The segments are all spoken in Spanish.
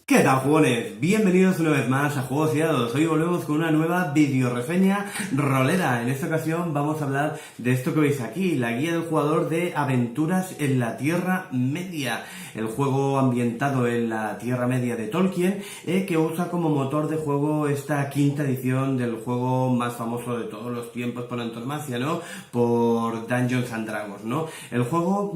¿Qué tal, jugones? Bienvenidos una vez más a Juegos y Dados. Hoy volvemos con una nueva videoreseña rolera. En esta ocasión vamos a hablar de esto que veis aquí, la guía del jugador de Aventuras en la Tierra Media. El juego ambientado en la Tierra Media de Tolkien, que usa como motor de juego esta quinta edición del juego más famoso de todos los tiempos por antonomasia, ¿no? Por Dungeons and Dragons, ¿no? El juego...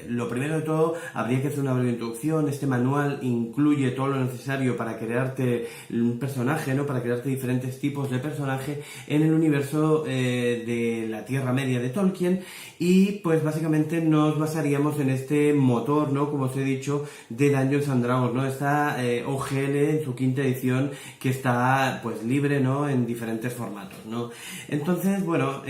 lo primero de todo, habría que hacer una breve introducción. Este manual incluye todo lo necesario para crearte un personaje, ¿no? Para crearte diferentes tipos de personaje en el universo de la Tierra Media de Tolkien. Y pues básicamente nos basaríamos en este motor, ¿no? Como os he dicho, de Dungeons and Dragons, ¿no? Esta OGL en su quinta edición que está pues libre, ¿no? En diferentes formatos, ¿no? Entonces, bueno,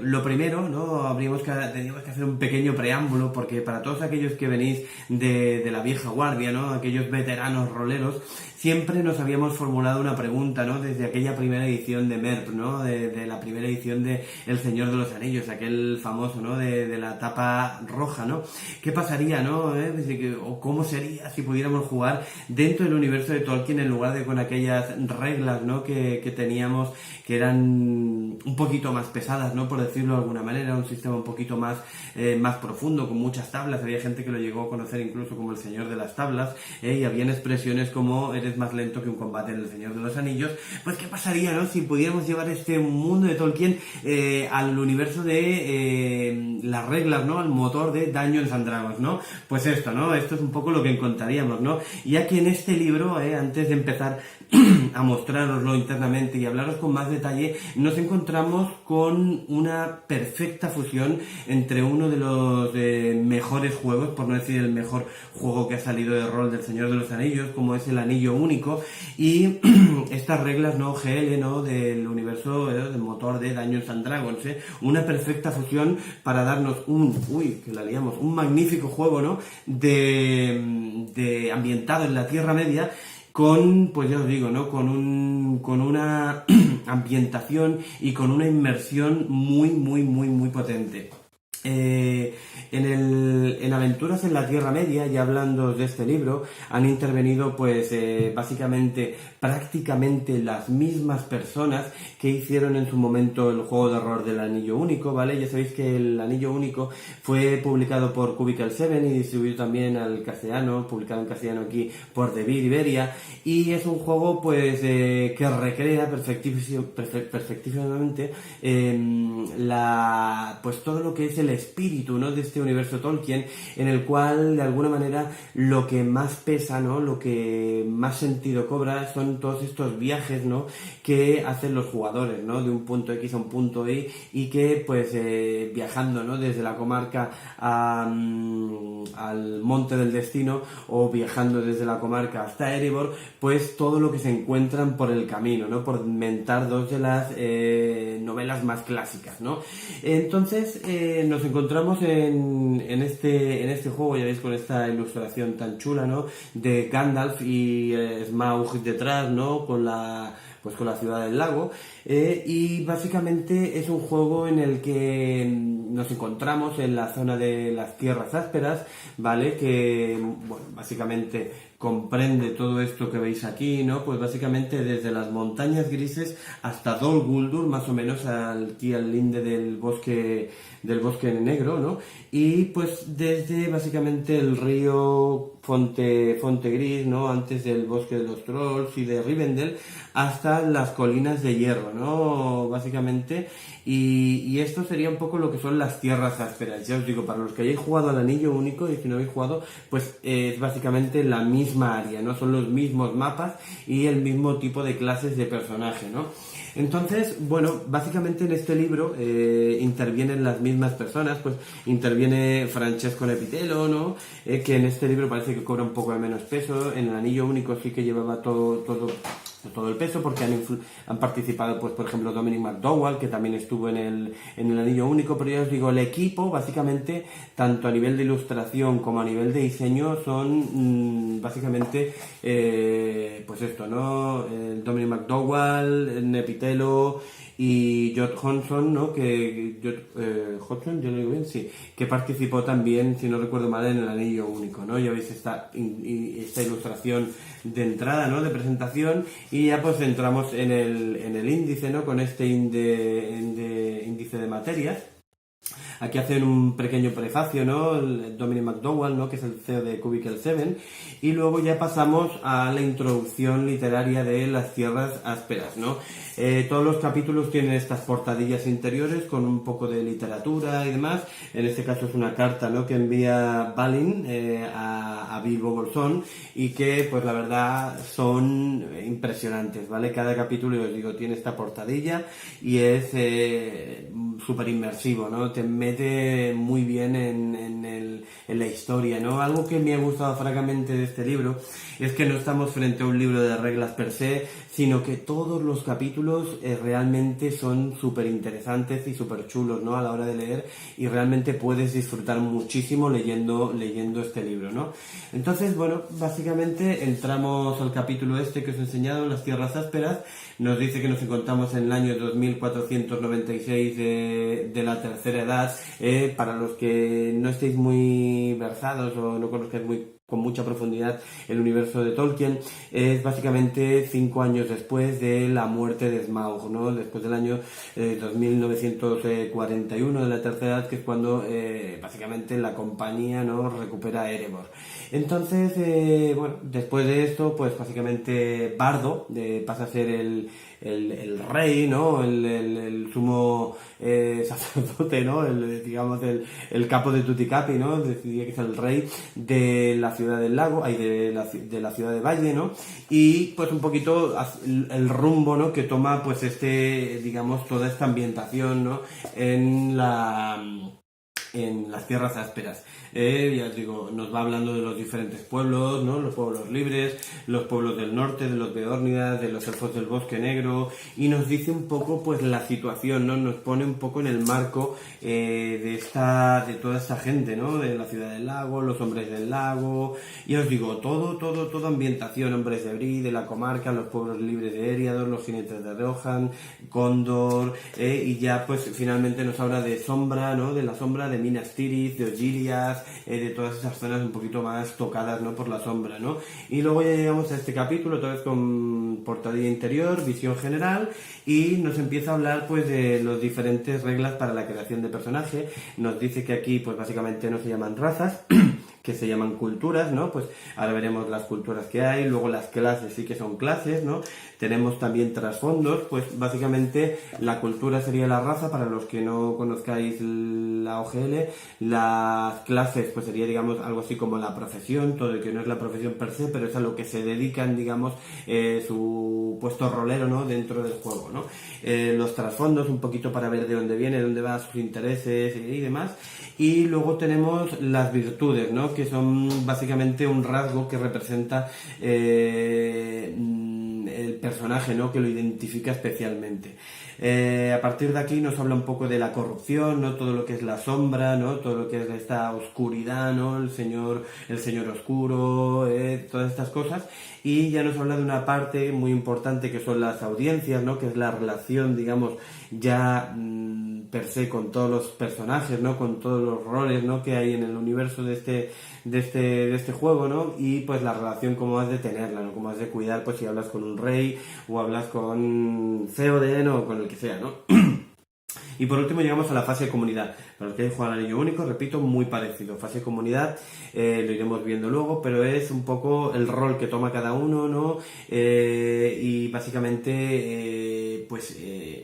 lo primero, ¿no? Tendríamos que hacer un pequeño preámbulo, porque para todos aquellos que venís de la vieja guardia, ¿no? Aquellos veteranos roleros, siempre nos habíamos formulado una pregunta, ¿no? Desde aquella primera edición de MERP, ¿no? De la primera edición de El Señor de los Anillos, aquel famoso, ¿no? De la tapa roja, ¿no? ¿Qué pasaría, ¿no? O cómo sería si pudiéramos jugar dentro del universo de Tolkien en lugar de con aquellas reglas, ¿no? Que teníamos, que eran un poquito más pesadas, ¿no? Por decirlo de alguna manera, un sistema un poquito más profundo, con muchas tablas. Había gente que lo llegó a conocer incluso como el Señor de las Tablas, y habían expresiones como eres más lento que un combate en el Señor de los Anillos. Pues qué pasaría, ¿no? Si pudiéramos llevar este mundo de Tolkien al universo de las reglas, ¿no? Al motor de Dungeons and Dragons, ¿no? Pues esto, ¿no? Esto es un poco lo que encontraríamos, ¿no? Y aquí en este libro, antes de empezar a mostraroslo internamente y hablaros con más detalle, nos encontramos con una perfecta fusión entre uno de los mejores juegos, por no decir el mejor juego que ha salido de rol del Señor de los Anillos, como es el Anillo Único, y estas reglas, ¿no? GL, ¿no? Del universo, del motor de Dungeons and Dragons, una perfecta fusión para darnos un magnífico juego, ¿no? De ambientado en la Tierra Media, con, pues ya os digo, ¿no? Con una ambientación y con una inmersión muy potente. En Aventuras en la Tierra Media, ya hablando de este libro, han intervenido pues básicamente prácticamente las mismas personas que hicieron en su momento el juego de rol del Anillo Único, ¿vale? Ya sabéis que el Anillo Único fue publicado por Cubicle 7 y distribuido también al castellano, publicado en castellano aquí por Devir Iberia, y es un juego pues que recrea perfectísimamente pues todo lo que es el espíritu, ¿no? De este universo Tolkien, en el cual de alguna manera lo que más pesa, ¿no? Lo que más sentido cobra son todos estos viajes, ¿no? Que hacen los jugadores, ¿no? De un punto X a un punto Y, y que pues viajando, ¿no? Desde la comarca al Monte del Destino, o viajando desde la comarca hasta Erebor, pues todo lo que se encuentran por el camino, ¿no? Por mentar dos de las novelas más clásicas, ¿no? Entonces nos encontramos en este juego, ya veis, con esta ilustración tan chula, ¿no? De Gandalf y Smaug detrás, ¿no? Con la ciudad del lago, y básicamente es un juego en el que nos encontramos en la zona de las tierras ásperas, ¿vale? Que, bueno, básicamente comprende todo esto que veis aquí, ¿no? Pues básicamente desde las montañas grises hasta Dol Guldur, más o menos aquí al linde del bosque negro, ¿no? Y pues desde básicamente el río Fonte Gris, ¿no? Antes del bosque de los trolls y de Rivendell, hasta las colinas de hierro, ¿no? Básicamente, y esto sería un poco lo que son las tierras ásperas. Ya os digo, para los que hayáis jugado al Anillo Único, y si no habéis jugado, pues es básicamente la misma área, ¿no? Son los mismos mapas y el mismo tipo de clases de personaje, ¿no? Entonces, bueno, básicamente en este libro intervienen las mismas personas, pues interviene Francesco Nepitelo, ¿no? Que en este libro parece que cobra un poco de menos peso. En el Anillo Único sí que llevaba todo el peso, porque han participado, pues por ejemplo, Dominic McDowell, que también estuvo en el Anillo Único. Pero ya os digo, el equipo básicamente, tanto a nivel de ilustración como a nivel de diseño, son básicamente pues esto, ¿no? Dominic McDowell, Nepitelo y Jod Johnson, ¿no? Hodgson, yo lo digo bien, sí, que participó también, si no recuerdo mal, en el Anillo Único, ¿no? Ya veis esta ilustración de entrada, ¿no? De presentación, y ya pues entramos en el índice, ¿no? Con este índice de materias. Aquí hacen un pequeño prefacio, ¿no? El Dominic McDowell, ¿no? Que es el CEO de Cubicle 7. Y luego ya pasamos a la introducción literaria de Las Tierras Ásperas, ¿no? Todos los capítulos tienen estas portadillas interiores con un poco de literatura y demás. En este caso es una carta, ¿no? Que envía Balin a Bilbo Bolsón y que, pues la verdad, son impresionantes, ¿vale? Cada capítulo, os digo, tiene esta portadilla y es súper inmersivo, ¿no? Te mete muy bien en la historia, ¿no? Algo que me ha gustado francamente de este libro es que no estamos frente a un libro de reglas per se, sino que todos los capítulos realmente son súper interesantes y súper chulos, ¿no? A la hora de leer, y realmente puedes disfrutar muchísimo leyendo este libro, ¿no? Entonces, bueno, básicamente entramos al capítulo este que os he enseñado, Las Tierras Ásperas. Nos dice que nos encontramos en el año 2496 de la Tercera Edad. Para los que no estéis muy versados o no conozcáis con mucha profundidad el universo de Tolkien, es básicamente 5 años después de la muerte de Smaug, ¿no? Después del año 2941 de la Tercera Edad, que es cuando básicamente la compañía, ¿no? recupera Erebor. Entonces, bueno, después de esto, pues básicamente Bardo pasa a ser el rey, ¿no? El sumo sacerdote, ¿no? Digamos, el capo de Tuticapi, ¿no? Decidía que es el rey de la ciudad del lago, de la ciudad de Valle, ¿no? Y pues un poquito el rumbo, ¿no? Que toma pues digamos, toda esta ambientación, ¿no? En las Tierras Ásperas. Ya os digo, nos va hablando de los diferentes pueblos, ¿no? Los pueblos libres, los pueblos del norte, de los Beórnidas, de los elfos del Bosque Negro, y nos dice un poco pues la situación, ¿no? Nos pone un poco en el marco de toda esta gente, ¿no? De la ciudad del lago, los hombres del lago, y os digo, todo ambientación, hombres de Bree, de la comarca, los pueblos libres de Eriador, los jinetes de Rohan, Gondor, y ya pues finalmente nos habla de Sombra, ¿no? De la sombra, de Minas Tirith, de Ogilias, de todas esas zonas un poquito más tocadas, ¿no? Por la sombra, ¿no? Y luego ya llegamos a este capítulo, otra vez con portadilla interior, visión general, y nos empieza a hablar pues de las diferentes reglas para la creación de personaje. Nos dice que aquí pues básicamente no se llaman razas, que se llaman culturas, ¿no? Pues ahora veremos las culturas que hay, luego las clases sí que son clases, ¿no? Tenemos también trasfondos, pues básicamente la cultura sería la raza, para los que no conozcáis la OGL, las clases pues sería, digamos, algo así como la profesión, todo el que no es la profesión per se, pero es a lo que se dedican, digamos, su puesto rolero, ¿no? Dentro del juego, ¿no? Los trasfondos, un poquito para ver de dónde viene, dónde va, sus intereses y demás. Y luego tenemos las virtudes, ¿no? Que son básicamente un rasgo que representa el personaje, ¿no? Que lo identifica especialmente. A partir de aquí nos habla un poco de la corrupción, ¿no? Todo lo que es la sombra, ¿no? Todo lo que es esta oscuridad, ¿no? El señor oscuro, todas estas cosas. Y ya nos habla de una parte muy importante que son las audiencias, ¿no? Que es la relación, digamos, ya per se con todos los personajes, ¿no? Con todos los roles, ¿no? Que hay en el universo de este juego, ¿no? Y pues la relación, cómo has de tenerla, ¿no? Cómo has de cuidar, pues si hablas con un rey o hablas con Theoden o con el que sea, ¿no? Y por último llegamos a la fase de comunidad. Para los que hayan jugado al Anillo Único, repito, muy parecido. Fase de comunidad, lo iremos viendo luego, pero es un poco el rol que toma cada uno, ¿no? Y básicamente,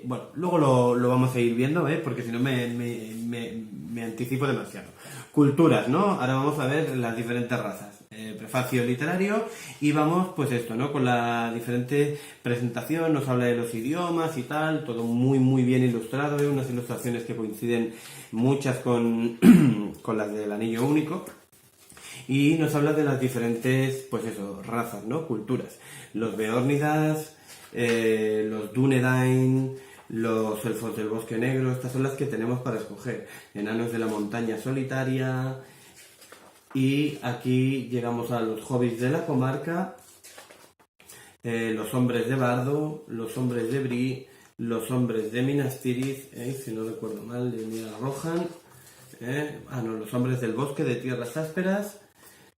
bueno, luego lo vamos a ir viendo, porque si no me anticipo demasiado. Culturas, ¿no? Ahora vamos a ver las diferentes razas. Prefacio literario, y vamos pues esto, ¿no? Con la diferente presentación, nos habla de los idiomas y tal, todo muy bien ilustrado, unas ilustraciones que coinciden muchas con las del Anillo Único, y nos habla de las diferentes, pues eso, razas, ¿no? Culturas. Los Beórnidas, los Dúnedain, los elfos del Bosque Negro, estas son las que tenemos para escoger. Enanos de la Montaña Solitaria. Y aquí llegamos a los hobbits de la comarca, los hombres de Bardo, los hombres de Bree, los hombres de Minas Tirith, si no recuerdo mal, de Mira Rohan, los hombres del bosque de tierras ásperas,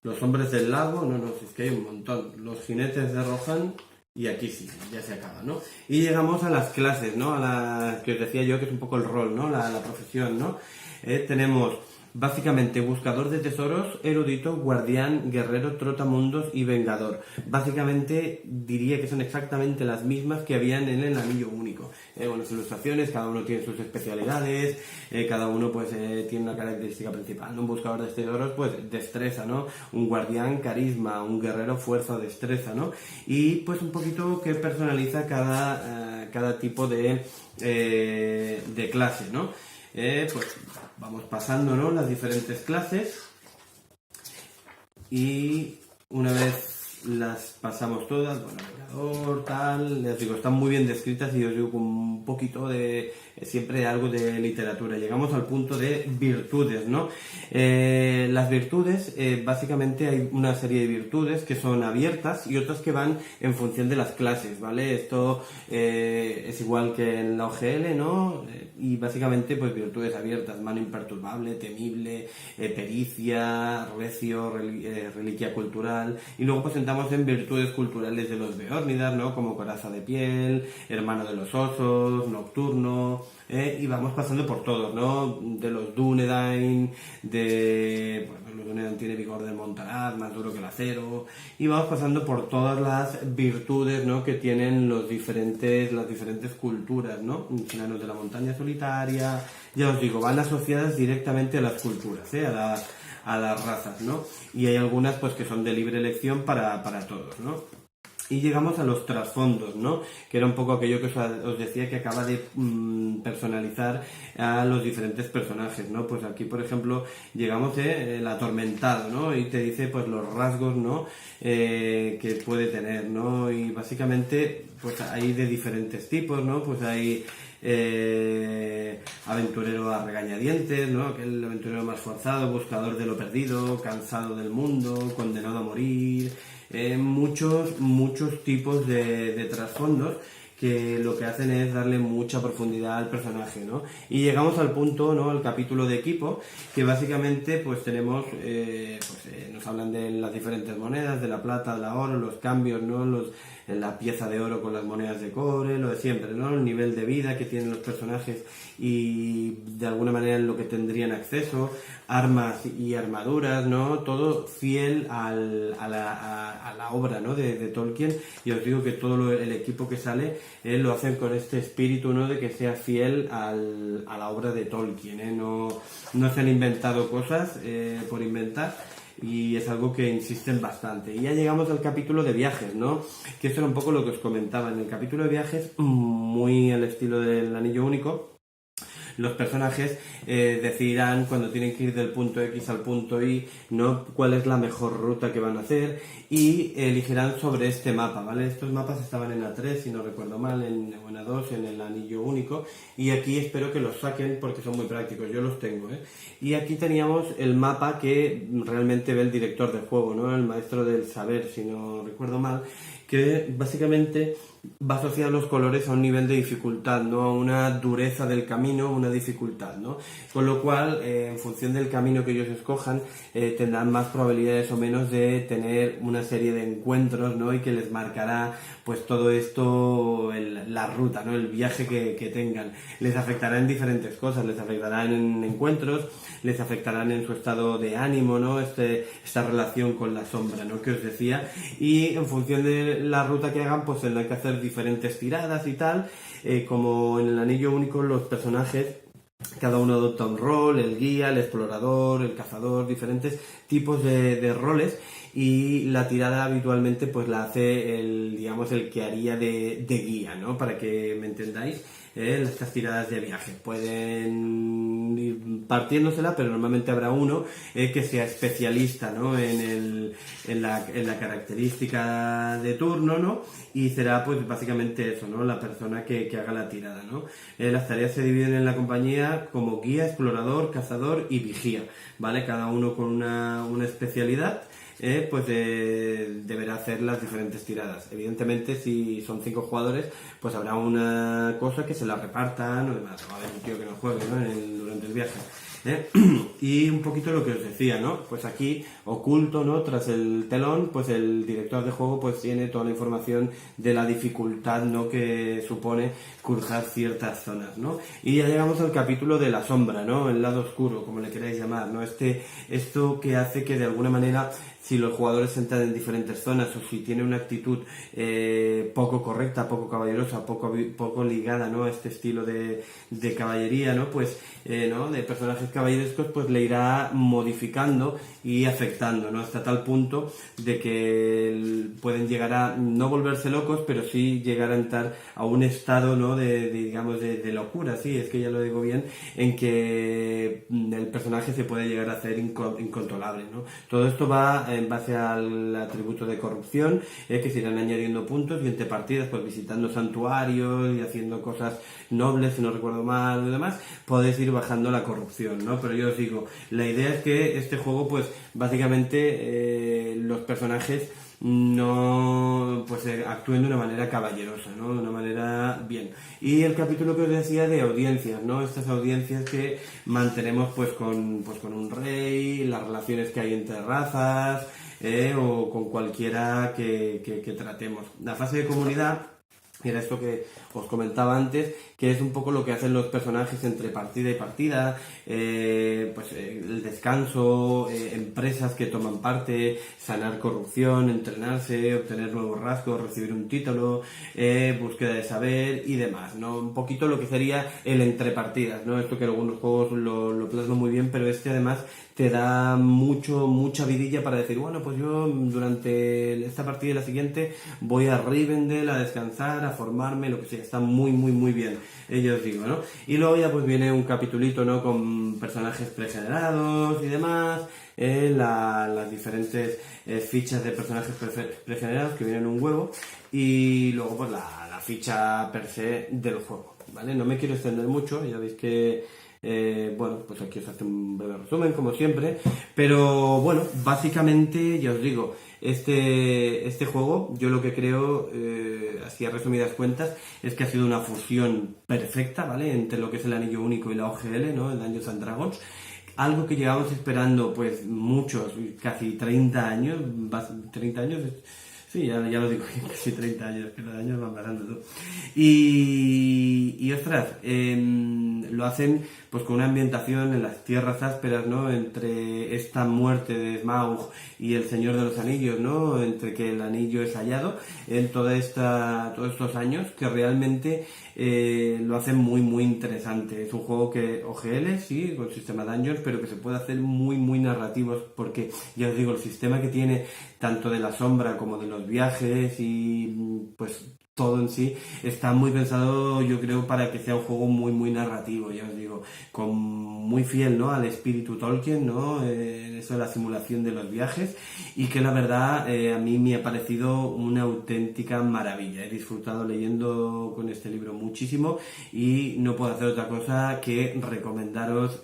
los hombres del lago, si es que hay un montón, los jinetes de Rohan, y aquí sí, ya se acaba, ¿no? Y llegamos a las clases, ¿no? A las que os decía yo, que es un poco el rol, ¿no? La profesión, ¿no? Tenemos básicamente buscador de tesoros, erudito, guardián, guerrero, trotamundos y vengador. Básicamente diría que son exactamente las mismas que habían en el anillo único. Las ilustraciones, cada uno tiene sus especialidades, cada uno pues tiene una característica principal, ¿no? Un buscador de tesoros, pues destreza, ¿no? Un guardián, carisma, un guerrero, fuerza, destreza, ¿no? Y pues un poquito que personaliza cada tipo de clase, ¿no? Pues vamos pasando, ¿no? Las diferentes clases y una vez las pasamos todas, bueno, navegador, tal, les digo, están muy bien descritas y os digo con un poquito de siempre algo de literatura. Llegamos al punto de virtudes, ¿no? Las virtudes, básicamente hay una serie de virtudes que son abiertas y otras que van en función de las clases, ¿vale? Esto es igual que en la OGL, ¿no? Y básicamente, pues virtudes abiertas, mano imperturbable, temible, pericia, recio, reliquia cultural. Y luego pues entramos en virtudes culturales de los Beornidar, ¿no? Como coraza de piel, hermano de los osos, nocturno. Y vamos pasando por todos, ¿no? De los Dúnedain, los Dúnedain tiene vigor del Montaraz, más duro que el acero, y vamos pasando por todas las virtudes, ¿no? Que tienen las diferentes culturas, ¿no? Enanos de la montaña solitaria, ya os digo, van asociadas directamente a las culturas, a las razas, ¿no? Y hay algunas pues que son de libre elección para todos, ¿no? Y llegamos a los trasfondos, ¿no? Que era un poco aquello que os decía que acaba de personalizar a los diferentes personajes, ¿no? Pues aquí, por ejemplo, llegamos el atormentado, ¿no? Y te dice, pues, los rasgos, ¿no? Que puede tener, ¿no? Y básicamente, pues, hay de diferentes tipos, ¿no? Pues hay aventurero a regañadientes, ¿no? Aquel aventurero más forzado, buscador de lo perdido, cansado del mundo, condenado a morir. Muchos tipos de trasfondos que lo que hacen es darle mucha profundidad al personaje, ¿no? Y llegamos al punto, ¿no? Al capítulo de equipo, que básicamente pues tenemos, nos hablan de las diferentes monedas, de la plata, de la oro, los cambios, ¿no? La pieza de oro con las monedas de cobre, lo de siempre, ¿no? El nivel de vida que tienen los personajes y de alguna manera en lo que tendrían acceso, armas y armaduras, ¿no? Todo fiel a la obra, ¿no? de Tolkien, y os digo que todo el equipo que sale lo hacen con este espíritu, ¿no? De que sea fiel a la obra de Tolkien, no se han inventado cosas por inventar, y es algo que insisten bastante. Y ya llegamos al capítulo de viajes, ¿no? Que eso era un poco lo que os comentaba. En el capítulo de viajes, muy al estilo del Anillo Único, los personajes decidirán cuando tienen que ir del punto X al punto Y, ¿no? Cuál es la mejor ruta que van a hacer, y elegirán sobre este mapa, ¿vale? Estos mapas estaban en A3, si no recuerdo mal, en A2, en el Anillo Único, y aquí espero que los saquen porque son muy prácticos, yo los tengo, ¿eh? Y aquí teníamos el mapa que realmente ve el director del juego, ¿no? El maestro del saber, si no recuerdo mal, que básicamente va a asociar los colores a un nivel de dificultad, ¿no? A una dureza del camino, una dificultad, ¿no? Con lo cual, en función del camino que ellos escojan, tendrán más probabilidades o menos de tener una serie de encuentros, ¿no? Y que les marcará, pues, todo esto, la ruta, ¿no? El viaje que tengan. Les afectará en diferentes cosas, les afectará en encuentros, les afectarán en su estado de ánimo, ¿no? Esta relación con la sombra, ¿no? Que os decía, y en función de la ruta que hagan, pues tendrán que hacer diferentes tiradas y tal, como en el Anillo Único los personajes cada uno adopta un rol, el guía, el explorador, el cazador, diferentes tipos de roles, y la tirada habitualmente pues la hace el que haría de guía, ¿no? Para que me entendáis, estas tiradas de viaje pueden ir partiéndosela, pero normalmente habrá uno que sea especialista, ¿no? en la característica de turno, ¿no? Y será pues básicamente eso, ¿no? La persona que haga la tirada, ¿no? Las tareas se dividen en la compañía como guía, explorador, cazador y vigía, ¿vale? Cada uno con una especialidad. Pues deberá hacer las diferentes tiradas. Evidentemente, si son 5 jugadores, pues habrá una cosa que se la repartan, o demás, va a haber un tío que no juegue, ¿no? Durante el viaje. Y un poquito lo que os decía, ¿no? Pues aquí, oculto, ¿no? Tras el telón, pues el director de juego pues tiene toda la información de la dificultad, ¿no? Que supone cruzar ciertas zonas, ¿no? Y ya llegamos al capítulo de la sombra, ¿no? El lado oscuro, como le queráis llamar, ¿no? Esto que hace que de alguna manera, si los jugadores entran en diferentes zonas o si tiene una actitud poco correcta, poco caballerosa, poco ligada, ¿no? A este estilo de caballería, ¿no? Pues, ¿no? De personajes caballerescos, pues le irá modificando y afectando, ¿no? Hasta tal punto de que pueden llegar a no volverse locos, pero sí llegar a entrar a un estado, ¿no? Digamos, de locura, sí, es que ya lo digo bien, en que el personaje se puede llegar a hacer incontrolable, ¿no? Todo esto va en base al atributo de corrupción, que se irán añadiendo puntos y entre partidas, pues visitando santuarios y haciendo cosas nobles, si no recuerdo mal y demás, podéis ir bajando la corrupción, ¿no? Pero yo os digo, la idea es que este juego, pues básicamente los personajes no pues actúen de una manera caballerosa, ¿no? De una manera bien. Y el capítulo que os decía de audiencias, ¿no? Estas audiencias que mantenemos pues con un rey, las relaciones que hay entre razas, o con cualquiera que tratemos. La fase de comunidad era esto que os comentaba antes, que es un poco lo que hacen los personajes entre partida y partida, el descanso, empresas que toman parte, sanar corrupción, entrenarse, obtener nuevos rasgos, recibir un título, búsqueda de saber y demás, ¿no? Un poquito lo que sería el entre partidas, ¿no? Esto que algunos juegos lo plasman muy bien, pero este además te da mucha vidilla para decir, bueno, pues yo durante esta partida y la siguiente voy a Rivendell a descansar, a formarme, lo que sea, está muy bien, yo os digo, ¿no? Y luego ya pues viene un capitulito, ¿no? Con personajes pregenerados y demás, las diferentes fichas de personajes pregenerados que vienen en un huevo, y luego pues la ficha per se del juego, ¿vale? No me quiero extender mucho, ya veis que pues aquí os hace un breve resumen, como siempre, pero bueno, básicamente, ya os digo, este juego, yo lo que creo, así a resumidas cuentas, es que ha sido una fusión perfecta, ¿vale? Entre lo que es el Anillo Único y la OGL, ¿no? El Dungeons and Dragons. Algo que llevamos esperando, pues, muchos, casi 30 años, 30 años... Sí, ya lo digo, casi 30 años, que los años van pasando tú. Y ostras, lo hacen pues con una ambientación en las tierras ásperas, ¿no? Entre esta muerte de Smaug y el Señor de los Anillos, ¿no? Entre que el anillo es hallado en todos estos años, que realmente lo hacen muy interesante. Es un juego que OGL, sí, con sistema Dungeons, pero que se puede hacer muy narrativos, porque ya os digo, el sistema que tiene tanto de la sombra como de los viajes y pues todo en sí está muy pensado, yo creo, para que sea un juego muy narrativo, ya os digo, muy fiel, ¿no? Al espíritu Tolkien, ¿no? Eso de la simulación de los viajes, y que la verdad a mí me ha parecido una auténtica maravilla. He disfrutado leyendo con este libro muchísimo y no puedo hacer otra cosa que recomendaros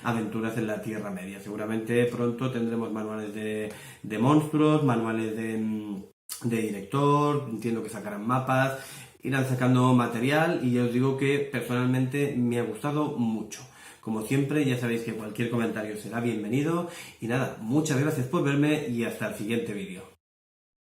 Aventuras en la Tierra Media. Seguramente pronto tendremos manuales de monstruos, manuales de director, entiendo que sacarán mapas, irán sacando material, y ya os digo que personalmente me ha gustado mucho. Como siempre, ya sabéis que cualquier comentario será bienvenido, y nada, muchas gracias por verme y hasta el siguiente vídeo.